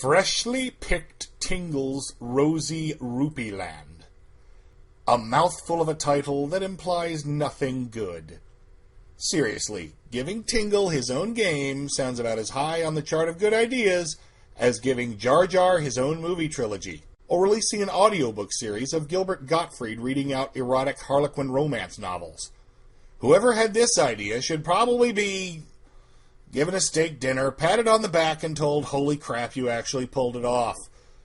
Freshly picked Tingle's Rosy Rupeeland. A mouthful of a title that implies nothing good. Seriously, giving Tingle his own game sounds about as high on the chart of good ideas as giving Jar Jar his own movie trilogy, or releasing an audiobook series of Gilbert Gottfried reading out erotic Harlequin romance novels. Whoever had this idea should probably be given a steak dinner, patted on the back, and told, "Holy crap, you actually pulled it off."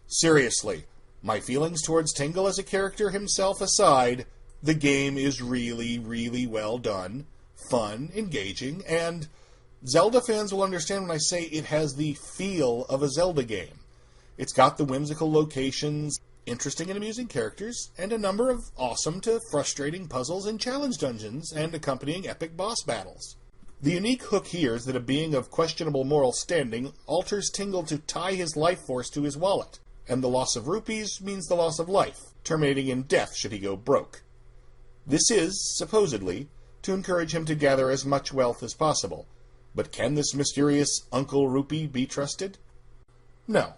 Seriously, my feelings towards Tingle as a character himself aside, the game is really, really well done, fun, engaging, and Zelda fans will understand when I say it has the feel of a Zelda game. It's got the whimsical locations, interesting and amusing characters, and a number of awesome to frustrating puzzles and challenge dungeons, and accompanying epic boss battles. The unique hook here is that a being of questionable moral standing alters Tingle to tie his life force to his wallet, and the loss of rupees means the loss of life, terminating in death should he go broke. This is, supposedly, to encourage him to gather as much wealth as possible. But can this mysterious Uncle Rupee be trusted? No.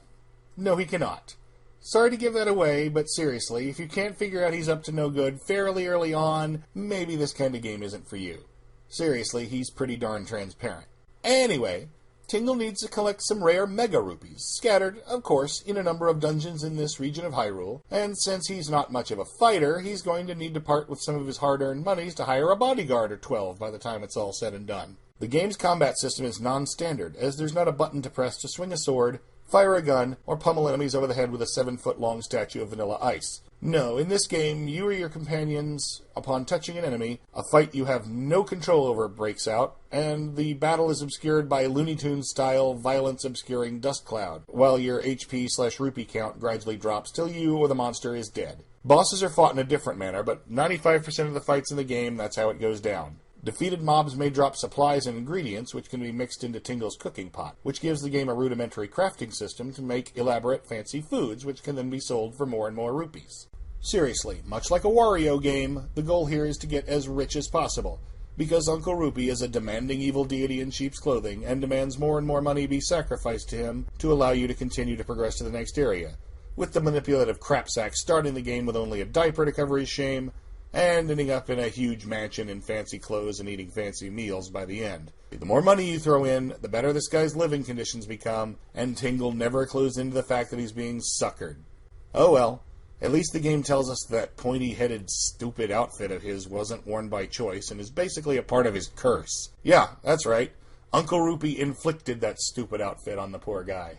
No, he cannot. Sorry to give that away, but seriously, if you can't figure out he's up to no good fairly early on, maybe this kind of game isn't for you. Seriously, he's pretty darn transparent. Anyway, Tingle needs to collect some rare Mega Rupees, scattered, of course, in a number of dungeons in this region of Hyrule, and since he's not much of a fighter, he's going to need to part with some of his hard-earned monies to hire a bodyguard or 12 by the time it's all said and done. The game's combat system is non-standard, as there's not a button to press to swing a sword, fire a gun, or pummel enemies over the head with a 7-foot-long statue of Vanilla Ice. No, in this game, you or your companions, upon touching an enemy, a fight you have no control over breaks out, and the battle is obscured by Looney Tunes-style violence-obscuring dust cloud, while your HP/rupee count gradually drops till you or the monster is dead. Bosses are fought in a different manner, but 95% of the fights in the game, that's how it goes down. Defeated mobs may drop supplies and ingredients, which can be mixed into Tingle's cooking pot, which gives the game a rudimentary crafting system to make elaborate, fancy foods, which can then be sold for more and more rupees. Seriously, much like a Wario game, the goal here is to get as rich as possible, because Uncle Rupee is a demanding evil deity in sheep's clothing, and demands more and more money be sacrificed to him to allow you to continue to progress to the next area, with the manipulative crapsack starting the game with only a diaper to cover his shame, and ending up in a huge mansion in fancy clothes and eating fancy meals by the end. The more money you throw in, the better this guy's living conditions become, and Tingle never clues into the fact that he's being suckered. Oh well, at least the game tells us that pointy-headed, stupid outfit of his wasn't worn by choice and is basically a part of his curse. Yeah, that's right. Uncle Rupee inflicted that stupid outfit on the poor guy.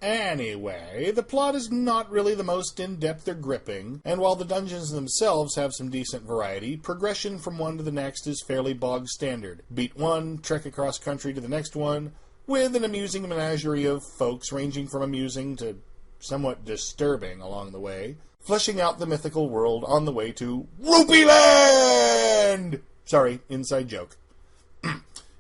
Anyway, the plot is not really the most in-depth or gripping, and while the dungeons themselves have some decent variety, progression from one to the next is fairly bog standard. Beat one, trek across country to the next one, with an amusing menagerie of folks ranging from amusing to somewhat disturbing along the way, fleshing out the mythical world on the way to Rupeeland! Sorry, inside joke.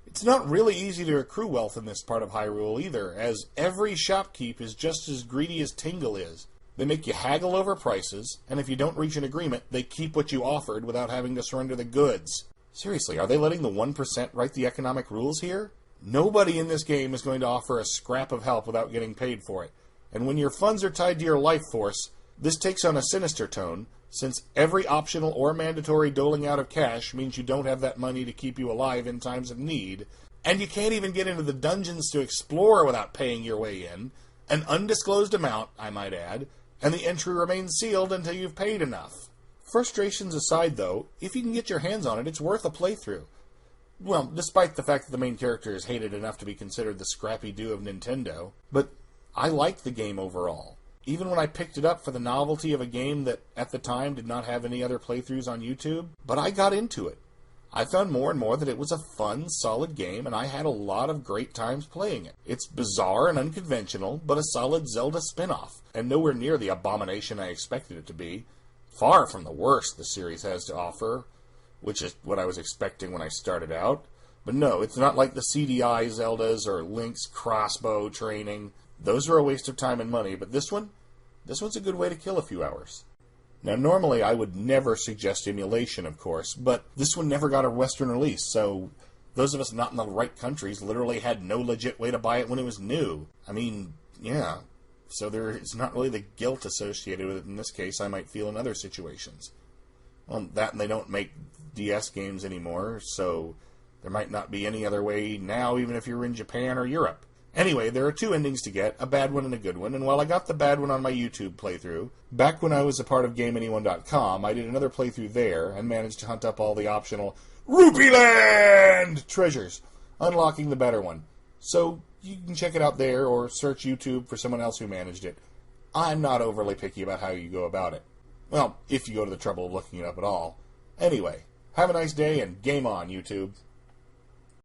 It's not really easy to accrue wealth in this part of Hyrule either, as every shopkeep is just as greedy as Tingle is. They make you haggle over prices, and if you don't reach an agreement, they keep what you offered without having to surrender the goods. Seriously, are they letting the 1% write the economic rules here? Nobody in this game is going to offer a scrap of help without getting paid for it, and when your funds are tied to your life force, this takes on a sinister tone, since every optional or mandatory doling out of cash means you don't have that money to keep you alive in times of need, and you can't even get into the dungeons to explore without paying your way in, an undisclosed amount, I might add, and the entry remains sealed until you've paid enough. Frustrations aside, though, if you can get your hands on it, it's worth a playthrough. Well, despite the fact that the main character is hated enough to be considered the Scrappy-Doo of Nintendo, but I liked the game overall. Even when I picked it up for the novelty of a game that, at the time, did not have any other playthroughs on YouTube, but I got into it. I found more and more that it was a fun, solid game, and I had a lot of great times playing it. It's bizarre and unconventional, but a solid Zelda spin-off, and nowhere near the abomination I expected it to be. Far from the worst the series has to offer, which is what I was expecting when I started out. But no, it's not like the CDI Zeldas or Link's crossbow training. Those are a waste of time and money, but this one's a good way to kill a few hours. Now, normally I would never suggest emulation, of course, but this one never got a Western release, so those of us not in the right countries literally had no legit way to buy it when it was new. I mean, yeah, so there is not really the guilt associated with it. In this case, I might feel in other situations. Well, that and they don't make DS games anymore, so there might not be any other way now, even if you're in Japan or Europe. Anyway, there are two endings to get, a bad one and a good one, and while I got the bad one on my YouTube playthrough, back when I was a part of GameAnyone.com, I did another playthrough there and managed to hunt up all the optional Rupeeland treasures, unlocking the better one. So you can check it out there or search YouTube for someone else who managed it. I'm not overly picky about how you go about it. Well, if you go to the trouble of looking it up at all. Anyway, have a nice day and game on, YouTube.